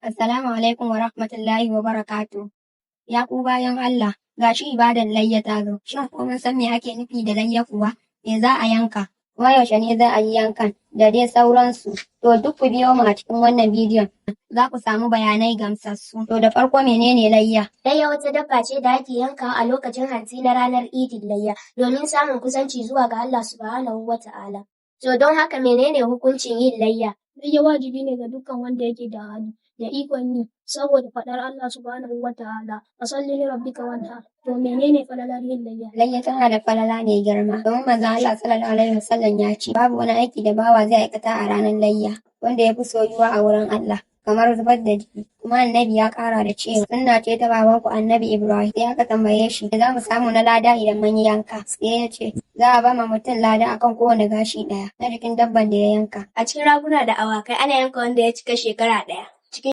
Assalamu alaikum wa rahmatullahi wa barakatu. Ya ku bayan Allah, gashi ibadan layya ta zo. Shin ko mun san me ake nufi da layya kuwa? Me za a yanka? Kuma yaushe ne za a yi yankan? Da dai sauransu. To duk ku biyo mu a cikin wannan bidiyon. Za ku samu bayanai gamsassu. To da farko menene layya? Layya wata dabba ce da ake yanka a lokacin hantsi na ranar idin layya domin samun kusanci zuwa ga Allah subhanahu wa ta'ala. To don haka menene hukuncin yin layya? Layya wajibi ne ga dukkan wanda yake da hali da ikon yi saboda faɗar Allah subhanahu wa ta'ala. Fasalli li rabbika wanhar. To menene falalar yin layya? Layya tana da falala mai girma. Domin manzon Allah sallallahu alaihi wasallam ya ce babu wani aiki da bawa zai aikata a ranar layya wanda ya fi soyuwa a wurin Allah kamar zubar da jiki. Kuma annabi ya kara da cewa sunna ce ta babanku annabi Ibrahim. Sai aka tambaye shi za mu samu na lada idan mun yi yanka. Sai ya ce za a ba ma mutum lada akan kowane gashi ɗaya na jikin dabban da ya yanka. A cikin raguna da awakai ana yanka wanda ya cika shekara ɗaya.